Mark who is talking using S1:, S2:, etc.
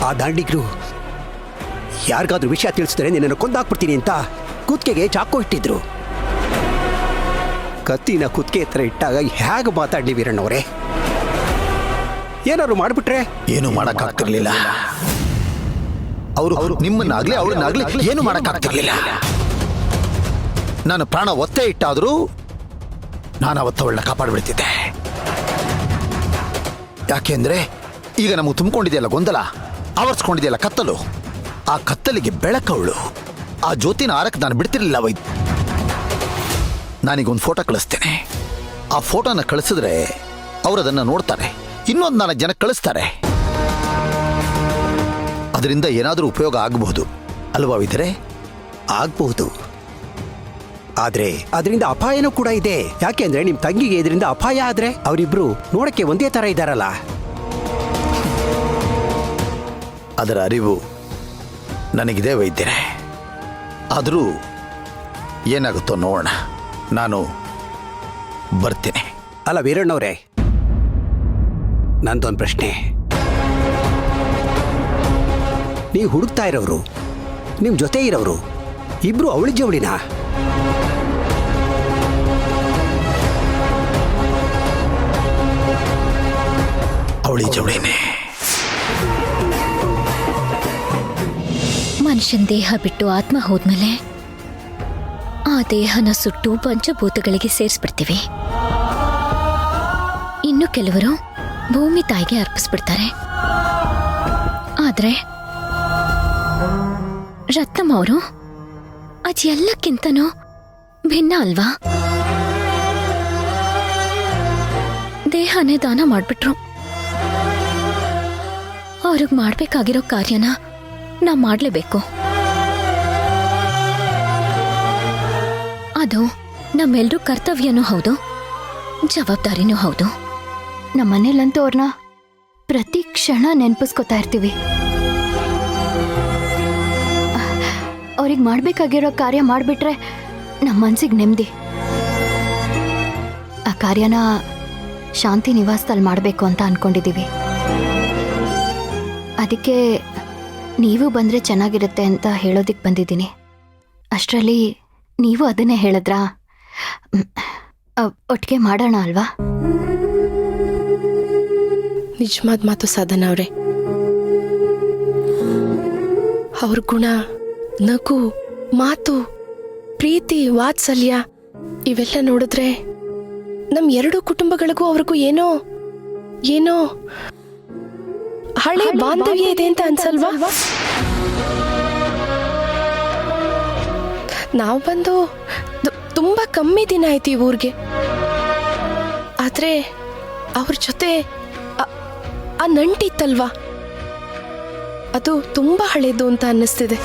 S1: ಆ ದಾಂಡಿಗರು ಯಾರಿಗಾದ್ರೂ ವಿಷಯ ತಿಳಿಸಿದ್ರೆ ನಿನ್ನನ್ನು ಕೊಂದಾಕ್ಬಿಡ್ತೀನಿ ಅಂತ ಕುತ್ತಿಗೆಗೆ ಚಾಕು ಇಟ್ಟಿದ್ರು. ಕತ್ತಿನ ಕುತ್ತಿಗೆ ಹತ್ರ ಇಟ್ಟಾಗ ಹೇಗೆ ಮಾತಾಡ್ಲಿ ವೀರಣ್ಣವರೇ? ಏನಾದ್ರು ಮಾಡಿಬಿಟ್ರೆ?
S2: ಏನು ಮಾಡಕ್ಕಾಗ್ತಿರ್ಲಿಲ್ಲ. ಅವರು ನಿಮ್ಮನ್ನಾಗ್ಲಿ ಅವ್ರನ್ನಾಗ್ಲಿ ಏನು ಮಾಡಕ್ಕಾಗ್ತಿರ್ಲಿಲ್ಲ. ನಾನು ಪ್ರಾಣ ಒತ್ತೆ ಇಟ್ಟಾದ್ರೂ ನಾನು ಅವತ್ತು ಅವಳನ್ನ ಕಾಪಾಡ್ಬಿಡ್ತಿದ್ದೆ. ಯಾಕೆಂದ್ರೆ ಈಗ ನಮಗೆ ತುಂಬಿಕೊಂಡಿದೆಯಲ್ಲ ಗೊಂದಲ, ಆವರಿಸ್ಕೊಂಡಿದೆಯಲ್ಲ ಕತ್ತಲು, ಆ ಕತ್ತಲಿಗೆ ಬೆಳಕವಳು. ಆ ಜ್ಯೋತಿನ ಆರಕ್ಕೆ ನಾನು ಬಿಡ್ತಿರ್ಲಿಲ್ಲ ವೈದ್ಯ. ನಾನೀಗೊಂದು ಫೋಟೋ ಕಳಿಸ್ತೇನೆ. ಆ ಫೋಟೋನ ಕಳಿಸಿದ್ರೆ ಅವರು ಅದನ್ನು ನೋಡ್ತಾರೆ, ಇನ್ನೊಂದು 4 ಜನ ಕಳಿಸ್ತಾರೆ. ಅದರಿಂದ ಏನಾದರೂ ಉಪಯೋಗ ಆಗಬಹುದು ಅಲ್ವಾ ವಿದ್ರೆ?
S1: ಆಗ್ಬಹುದು. ಆದ್ರೆ ಅದರಿಂದ ಅಪಾಯನೂ ಕೂಡ ಇದೆ. ಯಾಕೆಂದ್ರೆ ನಿಮ್ ತಂಗಿಗೆ ಇದರಿಂದ ಅಪಾಯ ಆದ್ರೆ ಅವರಿಬ್ರು ನೋಡಕ್ಕೆ ಒಂದೇ ತರ ಇದ್ದಾರಲ್ಲ.
S2: ಅದರ ಅರಿವು ನನಗಿದೆ ವೈದ್ಯರೇ. ಆದರೂ ಏನಾಗುತ್ತೋ ನೋಡೋಣ. ನಾನು ಬರ್ತೀನಿ.
S1: ಅಲ್ಲ ವೀರಣ್ಣವ್ರೆ, ನಂದೊಂದು ಪ್ರಶ್ನೆ. ನೀವು ಹುಡುಕ್ತಾ ಇರೋರು, ನಿಮ್ ಜೊತೆ ಇರೋರು ಇಬ್ರು ಅವಳಿ ಜವಳಿನಾ?
S2: ಅವಳಿ ಜವಳಿನೇ.
S3: ಮನುಷ್ಯನ ದೇಹ ಬಿಟ್ಟು ಆತ್ಮ ಹೋದ್ಮೇಲೆ ಆ ದೇಹನ ಸುಟ್ಟು ಪಂಚಭೂತಗಳಿಗೆ ಸೇರಿಸ್ಬಿಡ್ತೀವಿ. ಇನ್ನು ಕೆಲವರು ಭೂಮಿ ತಾಯಿಗೆ ಅರ್ಪಿಸ್ಬಿಡ್ತಾರೆ. ಆದ್ರೆ ರತ್ನಮ್ಮ ಅವರು ಅದೆಲ್ಲಕ್ಕಿಂತನೂ ಭಿನ್ನ ಅಲ್ವಾ? ದೇಹನೇ ದಾನ ಮಾಡ್ಬಿಟ್ರು. ಅವ್ರಿಗೆ ಮಾಡ್ಬೇಕಾಗಿರೋ ಕಾರ್ಯನ ನಾ ಮಾಡ್ಲೇಬೇಕು. ಅದು ನಮ್ಮೆಲ್ರೂ ಕರ್ತವ್ಯನೂ ಹೌದು, ಜವಾಬ್ದಾರಿನೂ ಹೌದು.
S4: ನಮ್ಮನೇಲಂತೂ ಅವ್ರನ್ನ ಪ್ರತಿ ಕ್ಷಣ ನೆನ್ಪಿಸ್ಕೊತಾ ಇರ್ತೀವಿ. ಅವ್ರಿಗೆ ಮಾಡ್ಬೇಕಾಗಿರೋ ಕಾರ್ಯ ಮಾಡಿಬಿಟ್ರೆ ನಮ್ಮ ಮನ್ಸಿಗೆ ನೆಮ್ಮದಿ. ಆ ಕಾರ್ಯನ ಶಾಂತಿ ನಿವಾಸದಲ್ಲಿ ಮಾಡಬೇಕು ಅಂತ ಅನ್ಕೊಂಡಿದ್ದೀವಿ. ಅದಕ್ಕೆ ನೀವು ಬಂದರೆ ಚೆನ್ನಾಗಿರುತ್ತೆ ಅಂತ ಹೇಳೋದಿಕ್ಕೆ ಬಂದಿದ್ದೀನಿ. ಅಷ್ಟರಲ್ಲಿ ನೀವು ಅದನ್ನೇ ಹೇಳಿದ್ರಾ? ಒಟ್ಟಿಗೆ ಮಾಡೋಣ ಅಲ್ವಾ?
S5: ನಿಜವಾದ ಮಾತು ಸಾಧನ ಅವರೇ. ಅವ್ರ ಗುಣ, ನಗು, ಮಾತು, ಪ್ರೀತಿ, ವಾತ್ಸಲ್ಯ ಇವೆಲ್ಲ ನೋಡಿದ್ರೆ ನಮ್ಮ 2 ಕುಟುಂಬಗಳಿಗೂ ಅವ್ರಿಗೂ ಏನೋ ಏನೋ ಹಳೆ ಬಾಂಧವ್ಯ ಇದೆ ಅಂತ ಅನ್ಸಲ್ವಾ? ನಾವು ಬಂದು ತುಂಬಾ ಕಮ್ಮಿ ದಿನ ಆಯ್ತು ಈ ಊರಿಗೆ. ಆದ್ರೆ ಅವ್ರ ಜೊತೆ ಆ ನಂಟಿತ್ತಲ್ವಾ, ಅದು ತುಂಬಾ ಹಳೇದು ಅಂತ ಅನ್ನಿಸ್ತಿದೆ.